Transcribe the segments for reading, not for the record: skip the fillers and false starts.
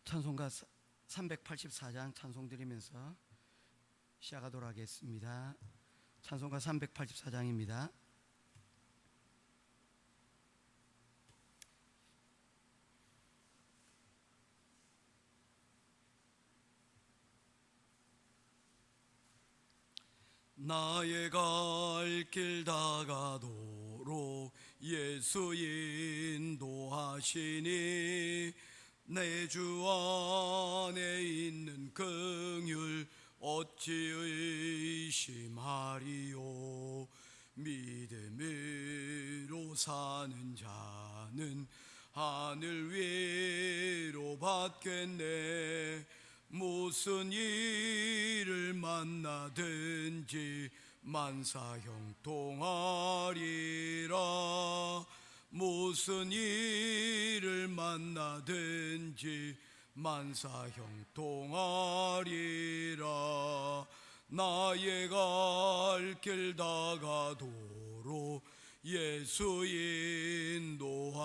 찬송가 384장 찬송 드리면서 시작하도록 하겠습니다. 찬송가 384장입니다. 나의 갈 길 다가도록 예수 인도하시니 내 주 안에 있는 긍휼 어찌 의심하리요. 믿음으로 사는 자는 하늘 위로 받겠네. 무슨 일을 만나든지 만사 형통하리라. 무슨 일을 만나든지 만사 형통하리라. 나의 갈 길 다가도록 예수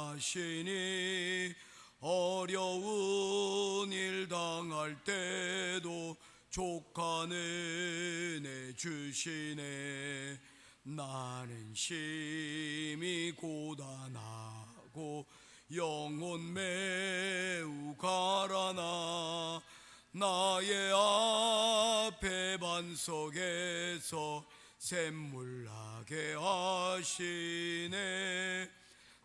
인도하시니 어려운 일 당할 때도 족한 은혜 주시네. 나는 심히 고단하고 영혼 매우 가라나 나의 앞에 반석에서 샘물 나게 하시네.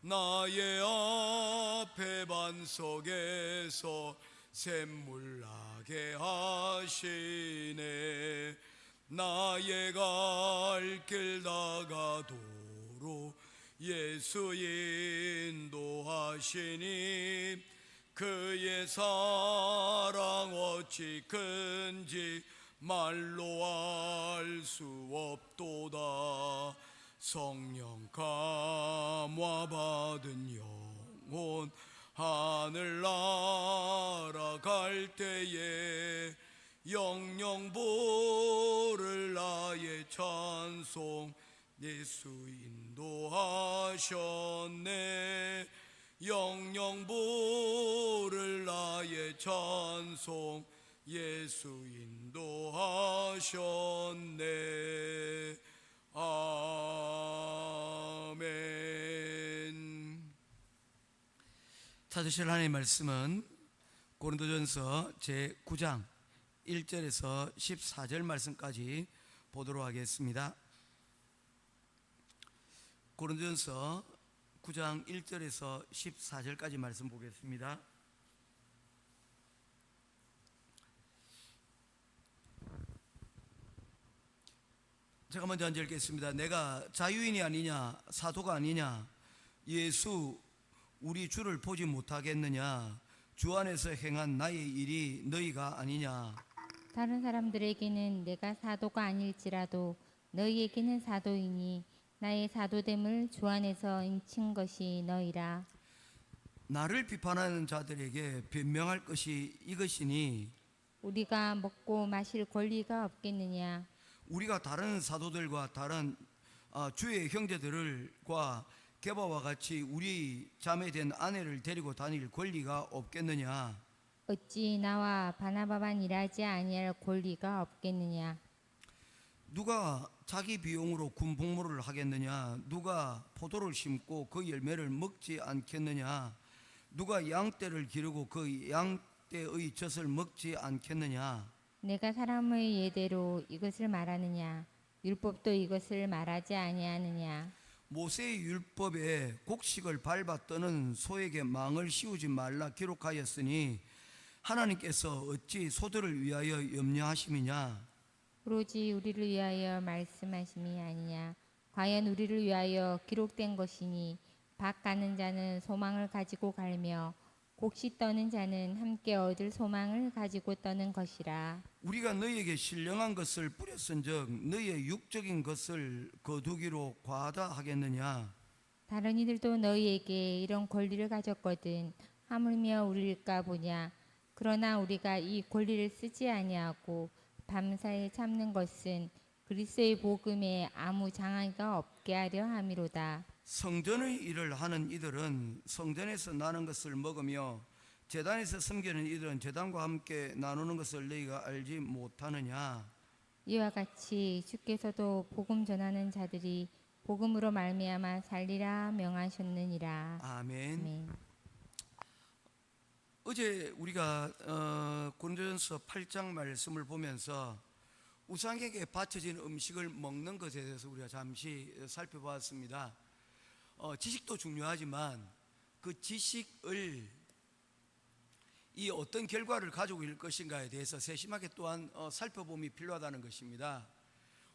나의 앞에 반석에서 샘물 나게 하시네. 나의 갈 길 다가도록 예수 인도하시니 그의 사랑 어찌 큰지 말로 알 수 없도다. 성령 감화 받은 영혼 하늘 날아갈 때에 영영 부를 나의 찬송 예수 인도하셨네. 영영 부를 나의 찬송 예수 인도하셨네. 아멘. 찾으실 하나님의 말씀은 고린도전서 제9장 1절에서 14절 말씀까지 보도록 하겠습니다. 고린도전서 9장 1절에서 14절까지 말씀 보겠습니다. 제가 먼저 앉아 읽겠습니다. 내가 자유인이 아니냐 사도가 아니냐 예수 우리 주를 보지 못하겠느냐 주 안에서 행한 나의 일이 너희가 아니냐. 다른 사람들에게는 내가 사도가 아닐지라도 너희에게는 사도이니 나의 사도됨을 주 안에서 인친 것이 너희라. 나를 비판하는 자들에게 변명할 것이 이것이니 우리가 먹고 마실 권리가 없겠느냐. 우리가 다른 사도들과 다른 주의 형제들과 게바와 같이 우리 자매된 아내를 데리고 다닐 권리가 없겠느냐. 어찌 나와 바나바만 일하지 아니할 권리가 없겠느냐. 누가 자기 비용으로 군 복무를 하겠느냐. 누가 포도를 심고 그 열매를 먹지 않겠느냐. 누가 양떼를 기르고 그 양떼의 젖을 먹지 않겠느냐. 내가 사람의 예대로 이것을 말하느냐. 율법도 이것을 말하지 아니하느냐. 모세의 율법에 곡식을 밟아 떠는 소에게 망을 씌우지 말라 기록하였으니 하나님께서 어찌 소들을 위하여 염려하심이냐. 오로지 우리를 위하여 말씀하심이 아니냐. 과연 우리를 위하여 기록된 것이니 밭 가는 자는 소망을 가지고 갈며 곡식 떠는 자는 함께 얻을 소망을 가지고 떠는 것이라. 우리가 너희에게 신령한 것을 뿌렸은즉 너희의 육적인 것을 거두기로 과하다 하겠느냐. 다른 이들도 너희에게 이런 권리를 가졌거든 하물며 우리일까 보냐. 그러나 우리가 이 권리를 쓰지 아니하고 밤사이 참는 것은 그리스도의 복음에 아무 장애가 없게 하려 함이로다. 성전의 일을 하는 이들은 성전에서 나는 것을 먹으며 재단에서 섬기는 이들은 재단과 함께 나누는 것을 너희가 알지 못하느냐. 이와 같이 주께서도 복음 전하는 자들이 복음으로 말미암아 살리라 명하셨느니라. 아멘. 아멘. 어제 우리가 고린도전서 8장 말씀을 보면서 우상에게 바쳐진 음식을 먹는 것에 대해서 우리가 잠시 살펴보았습니다. 지식도 중요하지만 그 지식을 이 어떤 결과를 가지고 있을 것인가에 대해서 세심하게 또한 살펴봄이 필요하다는 것입니다.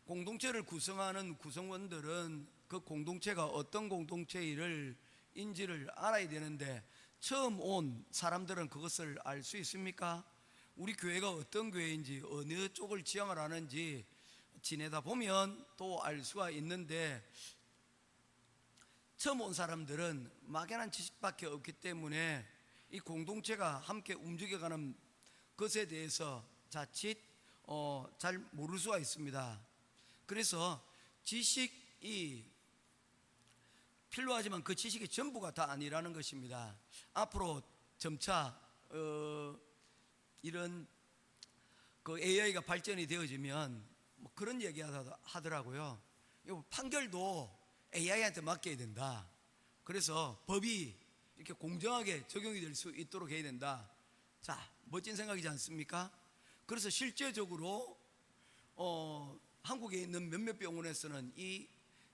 공동체를 구성하는 구성원들은 그 공동체가 어떤 공동체를 인지를 알아야 되는데, 처음 온 사람들은 그것을 알 수 있습니까? 우리 교회가 어떤 교회인지, 어느 쪽을 지향을 하는지 지내다 보면 또 알 수가 있는데, 처음 온 사람들은 막연한 지식밖에 없기 때문에 이 공동체가 함께 움직여가는 것에 대해서 자칫 잘 모를 수가 있습니다. 그래서 지식이 필요하지만 그 지식이 전부가 다 아니라는 것입니다. 앞으로 점차 이런 그 AI가 발전이 되어지면 뭐 그런 얘기 하더라고요. 판결도 AI한테 맡겨야 된다. 그래서 법이 이렇게 공정하게 적용이 될 수 있도록 해야 된다. 자, 멋진 생각이지 않습니까? 그래서 실제적으로 한국에 있는 몇몇 병원에서는 이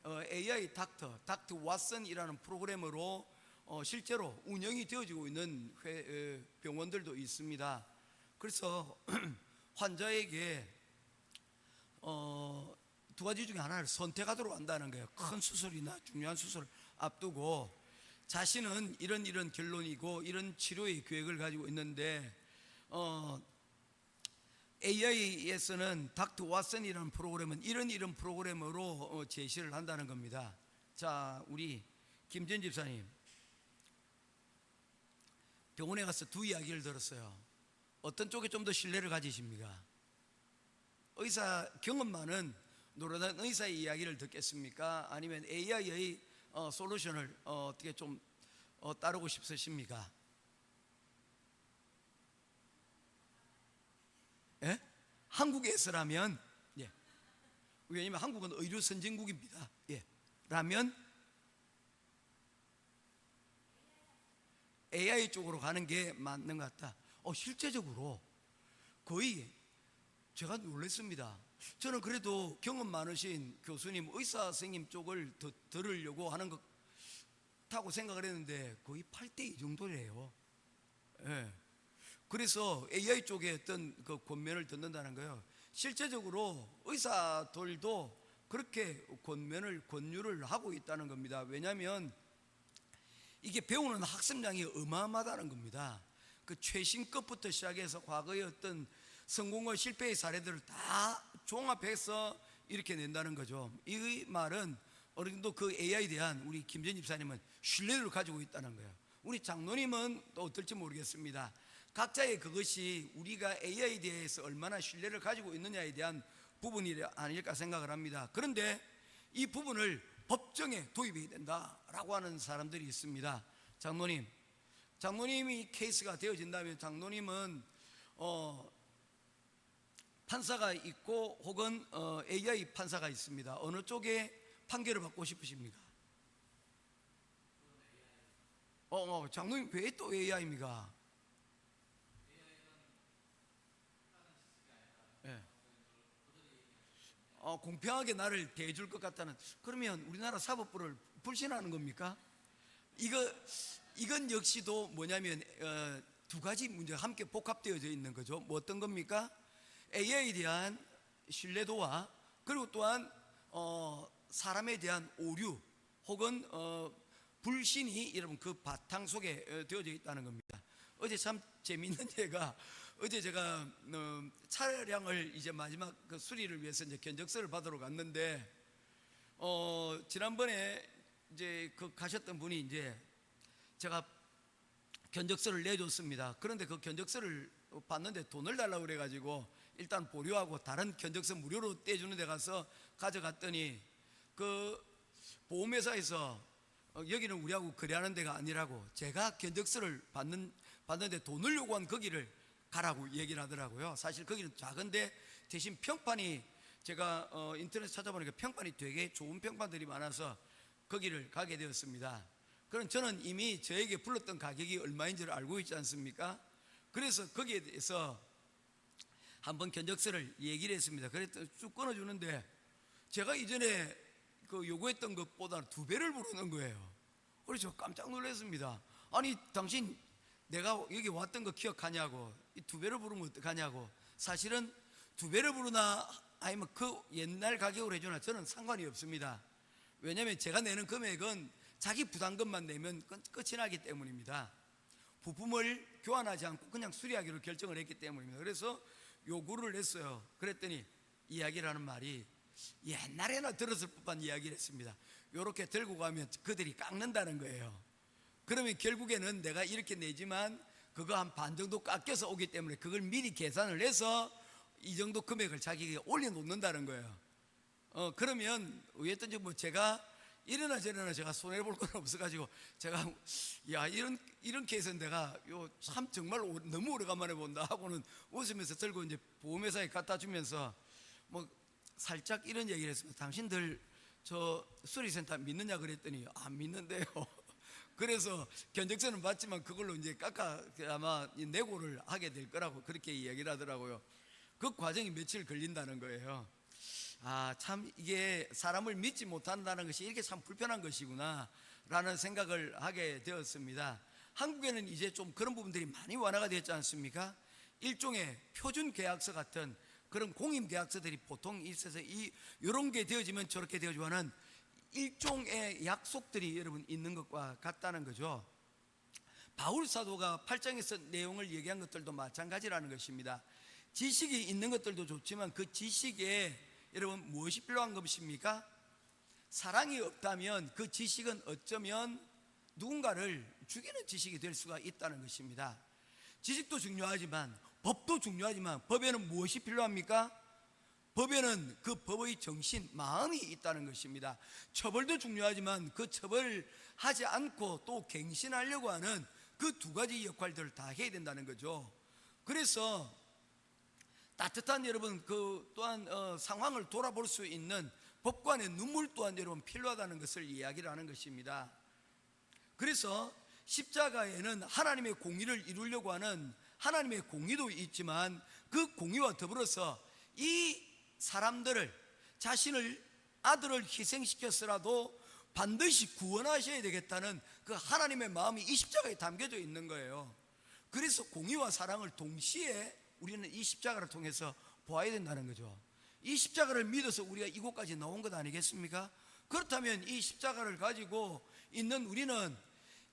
AI 닥터 왓슨이라는 프로그램으로 실제로 운영이 되어지고 있는 병원들도 있습니다. 그래서 환자에게 두 가지 중에 하나를 선택하도록 한다는 거예요. 큰 수술이나 중요한 수술을 앞두고 자신은 이런 결론이고 이런 치료의 계획을 가지고 있는데, AI에서는 닥터 왓슨이라는 프로그램은 이런 프로그램으로 제시를 한다는 겁니다. 자, 우리 김전 집사님, 병원에 가서 두 이야기를 들었어요. 어떤 쪽에 좀 더 신뢰를 가지십니까? 의사 경험 많은 노련한 의사의 이야기를 듣겠습니까? 아니면 AI의 솔루션을 어떻게 좀 따르고 싶으십니까? 예? 한국에서라면, 예. 왜냐면 한국은 의료 선진국입니다. 예. 라면 AI 쪽으로 가는 게 맞는 것 같다. 실제적으로 거의 제가 놀랐습니다. 저는 그래도 경험 많으신 교수님, 의사 선생님 쪽을 더 들으려고 하는 것 타고 생각을 했는데 거의 8대2 정도래요. 예. 그래서 AI 쪽에 어떤 그 권면을 듣는다는 거예요. 실제적으로 의사들도 그렇게 권유를 하고 있다는 겁니다. 왜냐하면 이게 배우는 학습량이 어마어마하다는 겁니다. 그 최신급부터 시작해서 과거의 어떤 성공과 실패의 사례들을 다 종합해서 이렇게 낸다는 거죠. 이 말은 어느 정도 그 AI에 대한 우리 김전 집사님은 신뢰를 가지고 있다는 거예요. 우리 장로님은 또 어떨지 모르겠습니다. 각자의 그것이 우리가 AI에 대해서 얼마나 신뢰를 가지고 있느냐에 대한 부분이 아닐까 생각을 합니다. 그런데 이 부분을 법정에 도입해야 된다라고 하는 사람들이 있습니다. 장로님이 케이스가 되어진다면 장로님은 판사가 있고 혹은 AI 판사가 있습니다. 어느 쪽에 판결을 받고 싶으십니까? 장로님 왜 또 AI입니까? 예. 공평하게 나를 대해줄 것 같다는, 그러면 우리나라 사법부를 불신하는 겁니까? 이건 역시도 뭐냐면 두 가지 문제가 함께 복합되어져 있는 거죠. 뭐 어떤 겁니까? AI에 대한 신뢰도와 그리고 또한 사람에 대한 오류 혹은 불신이 여러분 그 바탕 속에 되어져 있다는 겁니다. 어제 참 재미있는 예가, 어제 제가 차량을 이제 마지막 그 수리를 위해서 이제 견적서를 받으러 갔는데 지난번에 이제 그 가셨던 분이 이제 제가 견적서를 내줬습니다. 그런데 그 견적서를 받는데 돈을 달라고 그래가지고 일단 보류하고 다른 견적서 무료로 떼주는 데 가서 가져갔더니 그 보험회사에서 여기는 우리하고 거래하는 데가 아니라고, 제가 견적서를 받는데 돈을 요구한 거기를 가라고 얘기를 하더라고요. 사실 거기는 작은데 대신 평판이 제가 인터넷 찾아보니까 평판이 되게 좋은 평판들이 많아서 거기를 가게 되었습니다. 그럼 저는 이미 저에게 불렀던 가격이 얼마인지를 알고 있지 않습니까? 그래서 거기에 대해서 한번 견적서를 얘기를 했습니다. 그랬더니 쭉 끊어주는데 제가 이전에 그 요구했던 것보다 2배를 부르는 거예요. 그래서 깜짝 놀랐습니다. 아니 당신 내가 여기 왔던 거 기억하냐고, 이 2배를 부르면 어떡하냐고. 사실은 2배를 부르나 아니면 그 옛날 가격으로 해주나 저는 상관이 없습니다. 왜냐하면 제가 내는 금액은 자기 부담금만 내면 끝이 나기 때문입니다. 부품을 교환하지 않고 그냥 수리하기로 결정을 했기 때문입니다. 그래서 요구를 했어요. 그랬더니 이야기를 하는 말이 옛날에나 들었을 법한 이야기를 했습니다. 요렇게 들고 가면 그들이 깎는다는 거예요. 그러면 결국에는 내가 이렇게 내지만 그거 한 반 정도 깎여서 오기 때문에 그걸 미리 계산을 해서 이 정도 금액을 자기가 올려놓는다는 거예요. 그러면 어쨌든지 뭐 제가 이러나 저러나 제가 손해볼 건 없어가지고 제가 야 이런 케이스는 내가 요 참 정말 너무 오래간만에 본다 하고는 웃으면서 들고 이제 보험회사에 갖다 주면서 뭐 살짝 이런 얘기를 했습니다. 당신들 저 수리센터 믿느냐 그랬더니 안 믿는데요. 그래서 견적서는 받지만 그걸로 이제 깎아 아마 내고를 하게 될 거라고 그렇게 이야기를 하더라고요. 그 과정이 며칠 걸린다는 거예요. 참 이게 사람을 믿지 못한다는 것이 이렇게 참 불편한 것이구나 라는 생각을 하게 되었습니다. 한국에는 이제 좀 그런 부분들이 많이 완화가 되었지 않습니까? 일종의 표준 계약서 같은 그런 공임 계약서들이 보통 있어서 이런 게 되어지면 저렇게 되어지고 하는 일종의 약속들이 여러분 있는 것과 같다는 거죠. 바울 사도가 8장에서 내용을 얘기한 것들도 마찬가지라는 것입니다. 지식이 있는 것들도 좋지만 그 지식에 여러분 무엇이 필요한 것입니까? 사랑이 없다면 그 지식은 어쩌면 누군가를 죽이는 지식이 될 수가 있다는 것입니다. 지식도 중요하지만 법도 중요하지만 법에는 무엇이 필요합니까? 법에는 그 법의 정신, 마음이 있다는 것입니다. 처벌도 중요하지만 그 처벌을 하지 않고 또 갱신하려고 하는 그 2가지 역할들을 다 해야 된다는 거죠. 그래서 따뜻한 여러분 그 또한 상황을 돌아볼 수 있는 법관의 눈물 또한 여러분 필요하다는 것을 이야기를 하는 것입니다. 그래서 십자가에는 하나님의 공의를 이루려고 하는 하나님의 공의도 있지만 그 공의와 더불어서 이 사람들을 자신을 아들을 희생시켰으라도 반드시 구원하셔야 되겠다는 그 하나님의 마음이 이 십자가에 담겨져 있는 거예요. 그래서 공의와 사랑을 동시에 우리는 이 십자가를 통해서 보아야 된다는 거죠. 이 십자가를 믿어서 우리가 이곳까지 나온 것 아니겠습니까? 그렇다면 이 십자가를 가지고 있는 우리는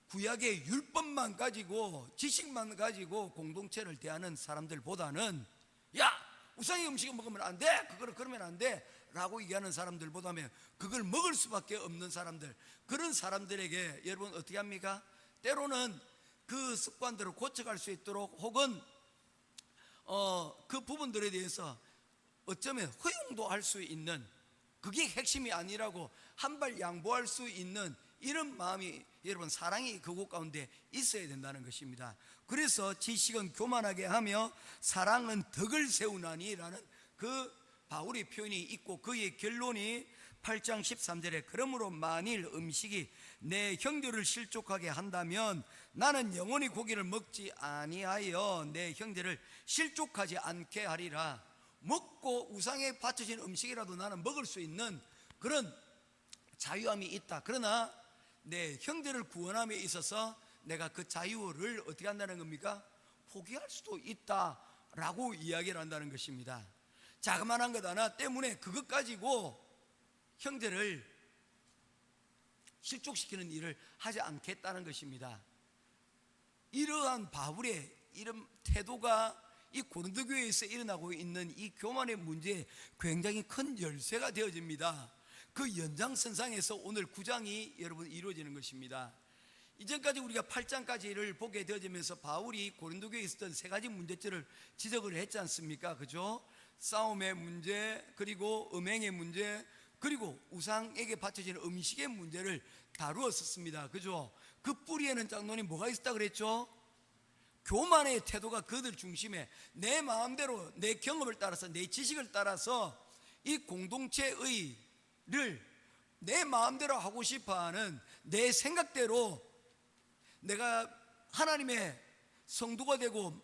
구약의 율법만 가지고 지식만 가지고 공동체를 대하는 사람들보다는 야 우상의 음식을 먹으면 안 돼, 그거를 그러면 안 돼 라고 얘기하는 사람들보다는 그걸 먹을 수밖에 없는 사람들, 그런 사람들에게 여러분 어떻게 합니까? 때로는 그 습관들을 고쳐갈 수 있도록 혹은 그 부분들에 대해서 어쩌면 허용도 할 수 있는, 그게 핵심이 아니라고 한 발 양보할 수 있는 이런 마음이 여러분 사랑이 그곳 가운데 있어야 된다는 것입니다. 그래서 지식은 교만하게 하며 사랑은 덕을 세우나니 라는 그 바울의 표현이 있고 그의 결론이 8장 13절에 그러므로 만일 음식이 내 형제를 실족하게 한다면 나는 영원히 고기를 먹지 아니하여 내 형제를 실족하지 않게 하리라. 먹고 우상에 바쳐진 음식이라도 나는 먹을 수 있는 그런 자유함이 있다. 그러나 내 형제를 구원함에 있어서 내가 그 자유를 어떻게 한다는 겁니까? 포기할 수도 있다라고 이야기를 한다는 것입니다. 자그마한 것 하나 때문에 그것 가지고 형제를 실족시키는 일을 하지 않겠다는 것입니다. 이러한 바울의 이런 태도가 이 고린도 교회에서 일어나고 있는 이 교만의 문제에 굉장히 큰 열쇠가 되어집니다. 그 연장선상에서 오늘 9장이 여러분 이루어지는 것입니다. 이전까지 우리가 8장까지를 보게 되어지면서 바울이 고린도 교회에 있었던 3가지 문제점을 지적을 했지 않습니까? 그죠? 싸움의 문제, 그리고 음행의 문제, 그리고 우상에게 바쳐지는 음식의 문제를 다루었었습니다. 그죠? 그 뿌리에는 장로님 뭐가 있었다 그랬죠? 교만의 태도가 그들 중심에 내 마음대로 내 경험을 따라서 내 지식을 따라서 이 공동체의 를 내 마음대로 하고 싶어하는 내 생각대로 내가 하나님의 성도가 되고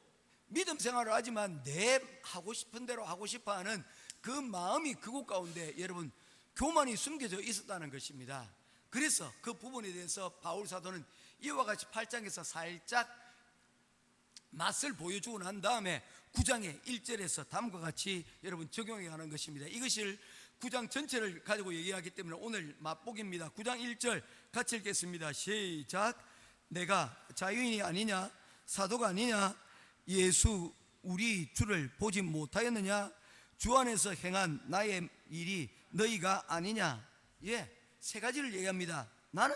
믿음 생활을 하지만 내 하고 싶은 대로 하고 싶어하는 그 마음이 그곳 가운데 여러분 교만이 숨겨져 있었다는 것입니다. 그래서 그 부분에 대해서 바울 사도는 이와 같이 8장에서 살짝 맛을 보여주고 난 다음에 9장의 1절에서 다음과 같이 여러분 적용해 가는 것입니다. 이것을 9장 전체를 가지고 얘기하기 때문에 오늘 맛보기입니다. 9장 1절 같이 읽겠습니다. 시작. 내가 자유인이 아니냐 사도가 아니냐 예수 우리 주를 보지 못하였느냐 주 안에서 행한 나의 일이 너희가 아니냐. 세 가지를 얘기합니다. 나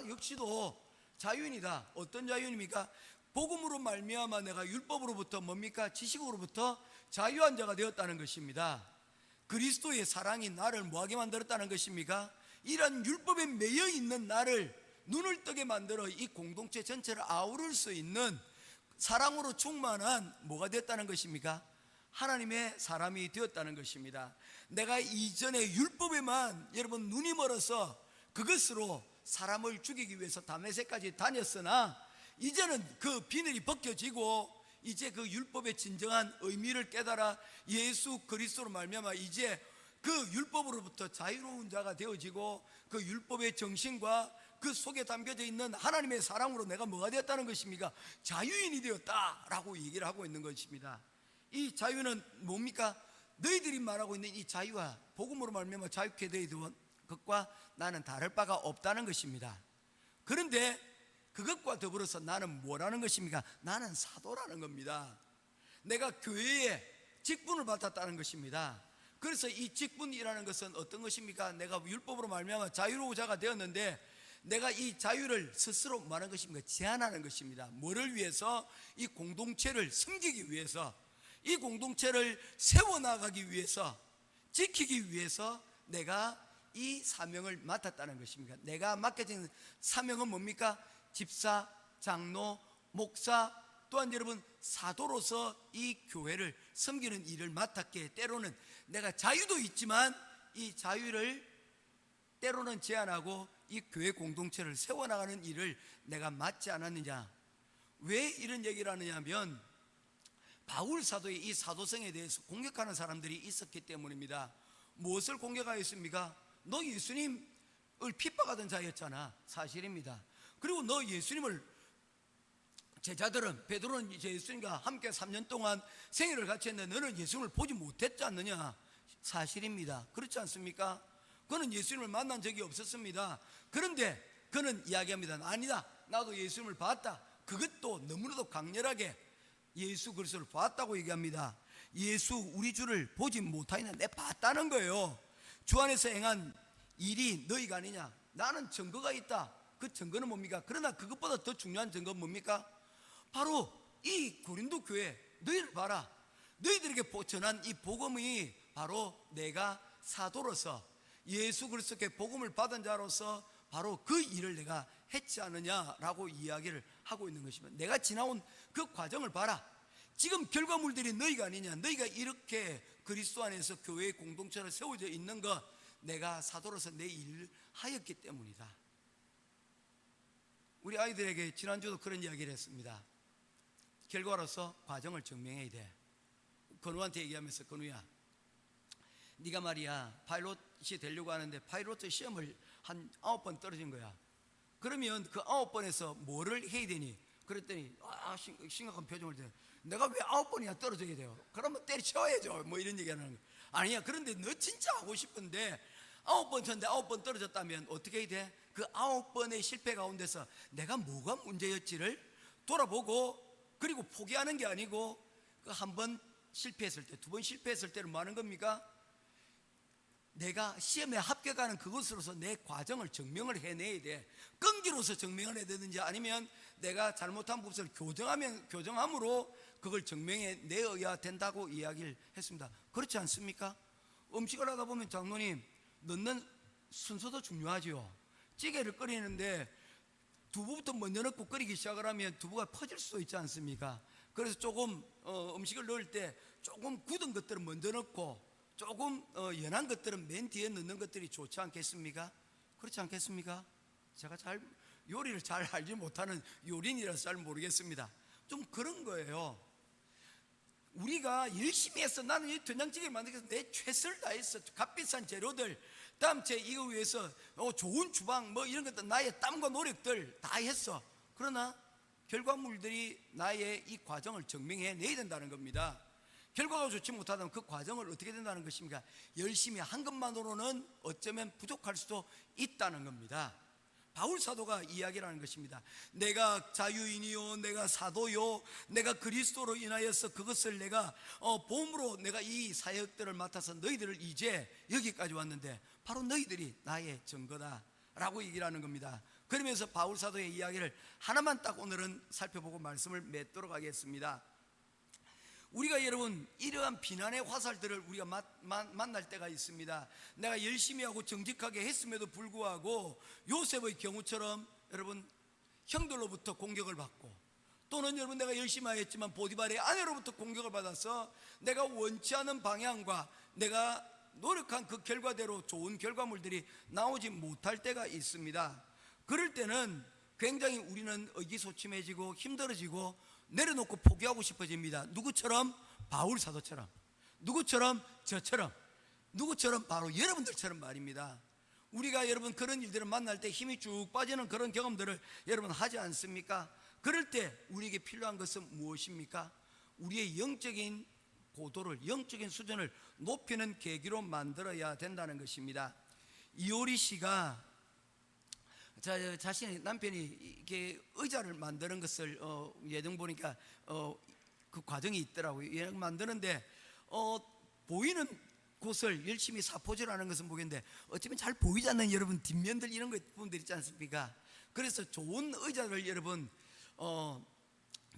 역시도 자유인이다. 어떤 자유인입니까? 복음으로 말미암아 내가 율법으로부터 뭡니까? 지식으로부터 자유한 자가 되었다는 것입니다. 그리스도의 사랑이 나를 뭐하게 만들었다는 것입니까? 이런 율법에 매여 있는 나를 눈을 뜨게 만들어 이 공동체 전체를 아우를 수 있는 사랑으로 충만한 뭐가 되었다는 것입니까? 하나님의 사람이 되었다는 것입니다. 내가 이전에 율법에만 여러분 눈이 멀어서 그것으로 사람을 죽이기 위해서 다메섹까지 다녔으나 이제는 그 비늘이 벗겨지고 이제 그 율법의 진정한 의미를 깨달아 예수 그리스도로 말미암아 이제 그 율법으로부터 자유로운 자가 되어지고 그 율법의 정신과 그 속에 담겨져 있는 하나님의 사랑으로 내가 뭐가 되었다는 것입니까? 자유인이 되었다라고 얘기를 하고 있는 것입니다. 이 자유는 뭡니까? 너희들이 말하고 있는 이 자유와 복음으로 말미암아 자유케 되어진 것과 나는 다를 바가 없다는 것입니다. 그런데 그것과 더불어서 나는 뭐라는 것입니까? 나는 사도라는 겁니다. 내가 교회에 직분을 맡았다는 것입니다. 그래서 이 직분이라는 것은 어떤 것입니까? 내가 율법으로 말미암아 자유로운 자가 되었는데 내가 이 자유를 스스로 뭐하는 것입니까? 제한하는 것입니다. 뭐를 위해서? 이 공동체를 섬기기 위해서, 이 공동체를 세워나가기 위해서, 지키기 위해서 내가 이 사명을 맡았다는 것입니다. 내가 맡겨진 사명은 뭡니까? 집사, 장로, 목사, 또한 여러분 사도로서 이 교회를 섬기는 일을 맡았기에 때로는 내가 자유도 있지만 이 자유를 때로는 제한하고 이 교회 공동체를 세워나가는 일을 내가 맡지 않았느냐. 왜 이런 얘기를 하느냐 하면 바울 사도의 이 사도성에 대해서 공격하는 사람들이 있었기 때문입니다. 무엇을 공격하였습니까? 너 예수님을 핍박하던 자였잖아. 사실입니다. 그리고 너 예수님을 제자들은 베드로는 이제 예수님과 함께 3년 동안 생애를 같이 했는데 너는 예수님을 보지 못했지 않느냐. 사실입니다. 그렇지 않습니까? 그는 예수님을 만난 적이 없었습니다. 그런데 그는 이야기합니다. 아니다, 나도 예수님을 봤다. 그것도 너무나도 강렬하게 예수 그리스도를 봤다고 얘기합니다. 예수 우리 주를 보지 못하였나. 내 봤다는 거예요. 주 안에서 행한 일이 너희가 아니냐. 나는 증거가 있다. 그 증거는 뭡니까? 그러나 그것보다 더 중요한 증거는 뭡니까? 바로 이 고린도 교회 너희를 봐라. 너희들에게 전한 이 복음이 바로 내가 사도로서 예수 그리스도께 복음을 받은 자로서 바로 그 일을 내가 했지 않느냐라고 이야기를 하고 있는 것입니다. 내가 지나온 그 과정을 봐라. 지금 결과물들이 너희가 아니냐. 너희가 이렇게 그리스도 안에서 교회의 공동체로 세워져 있는 것 내가 사도로서 내 일을 하였기 때문이다. 우리 아이들에게 지난주도 그런 이야기를 했습니다. 결과로서 과정을 증명해야 돼. 건우한테 얘기하면서 건우야, 네가 말이야 파일럿이 되려고 하는데 파일럿 시험을 한 9번 떨어진 거야. 그러면 그 9번에서 뭐를 해야 되니? 그랬더니 심각한 표정을 대. 내가 왜 9번이나 떨어져야 돼요? 그러면 때려쳐야죠. 뭐 이런 얘기하는 거야. 아니야, 그런데 너 진짜 하고 싶은데 9번 쳤는데 9번 떨어졌다면 어떻게 해야 돼? 그 9번의 실패 가운데서 내가 뭐가 문제였지를 돌아보고, 그리고 포기하는 게 아니고 그 한 번 실패했을 때, 2번 실패했을 때는 뭐 하는 겁니까? 내가 시험에 합격하는 그것으로서 내 과정을 증명을 해내야 돼. 끈기로서 증명을 해야 되든지 아니면 내가 잘못한 부분을 교정함으로 그걸 증명해 내어야 된다고 이야기를 했습니다. 그렇지 않습니까? 음식을 하다 보면 장로님, 넣는 순서도 중요하죠. 찌개를 끓이는데 두부부터 먼저 넣고 끓이기 시작을 하면 두부가 퍼질 수도 있지 않습니까? 그래서 조금 음식을 넣을 때 조금 굳은 것들은 먼저 넣고 조금 연한 것들은 맨 뒤에 넣는 것들이 좋지 않겠습니까? 그렇지 않겠습니까? 제가 요리를 잘 알지 못하는 요리인이라서 잘 모르겠습니다. 좀 그런 거예요. 우리가 열심히 해서 나는 이 된장찌개를 만들기 위해서 내 최선을 다했어. 값비싼 재료들, 다음 제 이거 위해서 좋은 주방 뭐 이런 것들 나의 땀과 노력들 다 했어. 그러나 결과물들이 나의 이 과정을 증명해 내야 된다는 겁니다. 결과가 좋지 못하다면 그 과정을 어떻게 된다는 것입니까? 열심히 한 것만으로는 어쩌면 부족할 수도 있다는 겁니다. 바울 사도가 이야기를 하는 것입니다. 내가 자유인이요 내가 사도요 내가 그리스도로 인하여서 그것을 내가 보험으로 내가 이 사역들을 맡아서 너희들을 이제 여기까지 왔는데 바로 너희들이 나의 증거다 라고 얘기를 하는 겁니다. 그러면서 바울 사도의 이야기를 하나만 딱 오늘은 살펴보고 말씀을 맺도록 하겠습니다. 우리가 여러분 이러한 비난의 화살들을 우리가 만날 때가 있습니다. 내가 열심히 하고 정직하게 했음에도 불구하고 요셉의 경우처럼 여러분 형들로부터 공격을 받고, 또는 여러분 내가 열심히 했지만 보디발의 아내로부터 공격을 받아서 내가 원치 않은 방향과 내가 노력한 그 결과대로 좋은 결과물들이 나오지 못할 때가 있습니다. 그럴 때는 굉장히 우리는 의기소침해지고 힘들어지고 내려놓고 포기하고 싶어집니다. 누구처럼? 바울 사도처럼. 누구처럼? 저처럼. 누구처럼? 바로 여러분들처럼 말입니다. 우리가 여러분 그런 일들을 만날 때 힘이 쭉 빠지는 그런 경험들을 여러분 하지 않습니까? 그럴 때 우리에게 필요한 것은 무엇입니까? 우리의 영적인 고도를, 영적인 수준을 높이는 계기로 만들어야 된다는 것입니다. 이효리 씨가 자신의 남편이 이렇게 의자를 만드는 것을 예능 보니까 그 과정이 있더라고요. 예능 만드는데 보이는 곳을 열심히 사포질하는 것은 보겠는데 어쩌면 잘 보이지 않는 여러분 뒷면들 이런 부분들 있지 않습니까? 그래서 좋은 의자를 여러분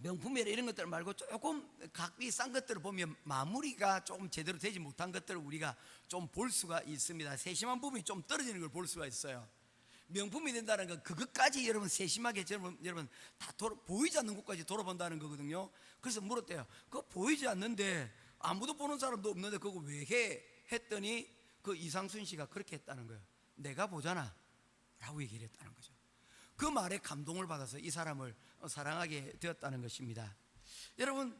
명품이나 이런 것들 말고 조금 각비 싼 것들을 보면 마무리가 조금 제대로 되지 못한 것들을 우리가 좀 볼 수가 있습니다. 세심한 부분이 좀 떨어지는 걸 볼 수가 있어요. 명품이 된다는 건 그것까지 여러분 세심하게 여러분 다 보이지 않는 곳까지 돌아본다는 거거든요. 그래서 물었대요. 그거 보이지 않는데 아무도 보는 사람도 없는데 그거 왜 해? 했더니 그 이상순 씨가 그렇게 했다는 거예요. 내가 보잖아 라고 얘기를 했다는 거죠. 그 말에 감동을 받아서 이 사람을 사랑하게 되었다는 것입니다. 여러분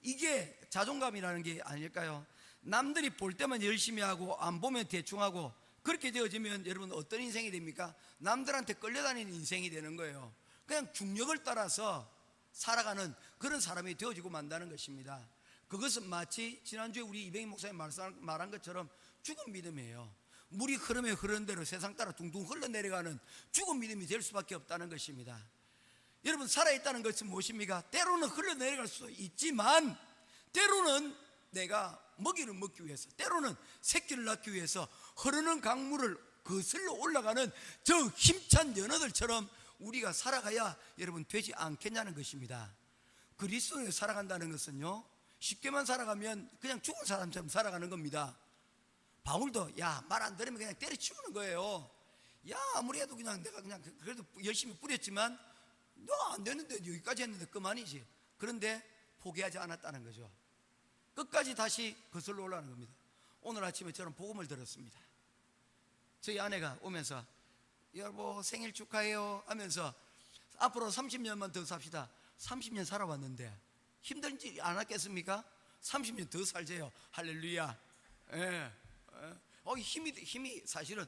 이게 자존감이라는 게 아닐까요? 남들이 볼 때만 열심히 하고 안 보면 대충 하고 그렇게 되어지면 여러분 어떤 인생이 됩니까? 남들한테 끌려다니는 인생이 되는 거예요. 그냥 중력을 따라서 살아가는 그런 사람이 되어지고 만다는 것입니다. 그것은 마치 지난주에 우리 이병희 목사님 말한 것처럼 죽은 믿음이에요. 물이 흐르면 흐르는 대로 세상 따라 둥둥 흘러내려가는 죽은 믿음이 될 수밖에 없다는 것입니다. 여러분 살아있다는 것은 무엇입니까? 때로는 흘러내려갈 수도 있지만 때로는 내가 먹이를 먹기 위해서, 때로는 새끼를 낳기 위해서 흐르는 강물을 거슬러 올라가는 저 힘찬 연어들처럼 우리가 살아가야 여러분 되지 않겠냐는 것입니다. 그리스도에 살아간다는 것은요 쉽게만 살아가면 그냥 죽은 사람처럼 살아가는 겁니다. 바울도 야 말 안 들으면 그냥 때려치우는 거예요. 야 아무리 해도 그냥 내가 그냥 그래도 열심히 뿌렸지만 너 안 되는데 여기까지 했는데 그만이지. 그런데 포기하지 않았다는 거죠. 끝까지 다시 거슬러 올라가는 겁니다. 오늘 아침에 저는 복음을 들었습니다. 저희 아내가 오면서 여보 생일 축하해요 하면서 앞으로 30년만 더 삽시다. 30년 살아왔는데 힘들지 않았겠습니까? 30년 더 살재요. 할렐루야. 예. 힘이 사실은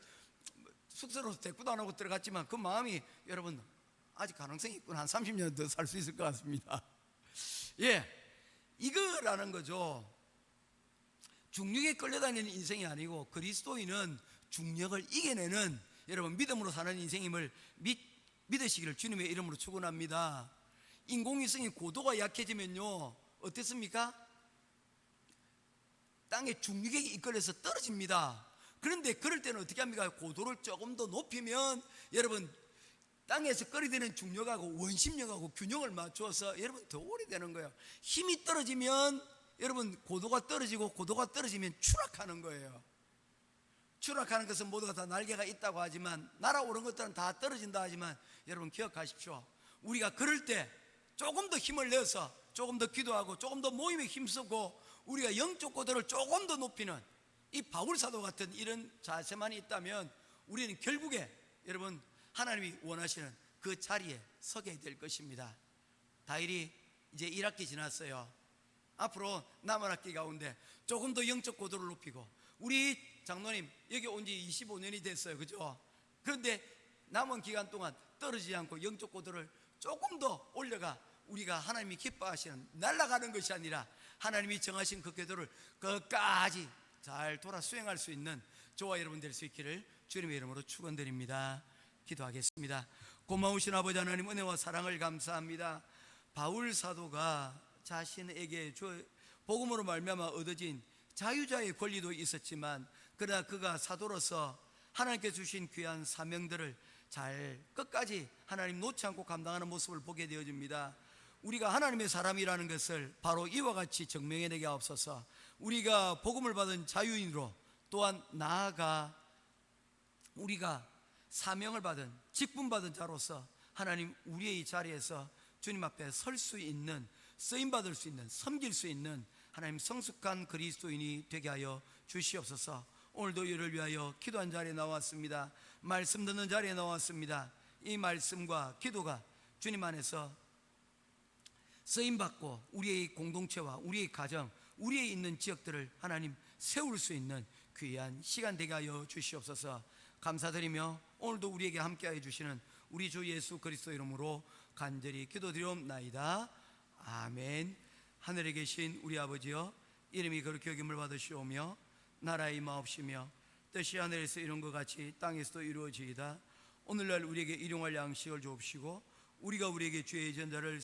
숙소로 대꾸도 안 하고 들어갔지만 그 마음이 여러분 아직 가능성이 있구나. 한 30년 더 살 수 있을 것 같습니다. 예, 이거라는 거죠. 중력에 끌려다니는 인생이 아니고 그리스도인은 중력을 이겨내는 여러분 믿음으로 사는 인생임을 믿으시기를 주님의 이름으로 축원합니다. 인공위성의 고도가 약해지면요 어떻습니까? 땅의 중력에 이끌려서 떨어집니다. 그런데 그럴 때는 어떻게 합니까? 고도를 조금 더 높이면 여러분 땅에서 끌어들이는 중력하고 원심력하고 균형을 맞추어서 여러분 더 오래 되는 거예요. 힘이 떨어지면 여러분 고도가 떨어지고 고도가 떨어지면 추락하는 거예요. 추락하는 것은 모두가 다 날개가 있다고 하지만 날아오른 것들은 다 떨어진다 하지만 여러분 기억하십시오. 우리가 그럴 때 조금 더 힘을 내서 조금 더 기도하고 조금 더 모임에 힘쓰고 우리가 영적 고도를 조금 더 높이는 이 바울 사도 같은 이런 자세만 있다면 우리는 결국에 여러분 하나님이 원하시는 그 자리에 서게 될 것입니다. 다일이 이제 1학기 지났어요. 앞으로 남은 학기 가운데 조금 더 영적 고도를 높이고, 우리 장로님 여기 온 지 25년이 됐어요, 그죠? 그런데 남은 기간 동안 떨어지지 않고 영적 고도를 조금 더 올려가 우리가 하나님이 기뻐하시는, 날아가는 것이 아니라 하나님이 정하신 그 궤도를 끝까지 잘 돌아 수행할 수 있는 저와 여러분 될 수 있기를 주님의 이름으로 축원드립니다. 기도하겠습니다. 고마우신 아버지 하나님, 은혜와 사랑을 감사합니다. 바울 사도가 자신에게 복음으로 말미암아 얻어진 자유자의 권리도 있었지만, 그러나 그가 사도로서 하나님께 주신 귀한 사명들을 잘 끝까지 하나님 놓지 않고 감당하는 모습을 보게 되어집니다. 우리가 하나님의 사람이라는 것을 바로 이와 같이 증명해내게 하옵소서. 우리가 복음을 받은 자유인으로, 또한 나아가 우리가 사명을 받은 직분받은 자로서 하나님 우리의 자리에서 주님 앞에 설 수 있는, 쓰임받을 수 있는, 섬길 수 있는 하나님 성숙한 그리스도인이 되게 하여 주시옵소서. 오늘도 이를 위하여 기도한 자리에 나왔습니다. 말씀 듣는 자리에 나왔습니다. 이 말씀과 기도가 주님 안에서 쓰임받고 우리의 공동체와 우리의 가정, 우리의 있는 지역들을 하나님 세울 수 있는 귀한 시간 되게 하여 주시옵소서. 감사드리며 오늘도 우리에게 함께하여 주시는 우리 주 예수 그리스도 이름으로 간절히 기도드리옵나이다. 아멘. 하늘에 계신 우리 아버지여, 이름이 그렇게 여김을 받으시오며 나라의 임하옵시며 뜻이 하늘에서 이룬 것 같이 땅에서도 이루어지이다. 오늘날 우리에게 일용할 양식을 주옵시고 우리가 우리에게 죄의 전자를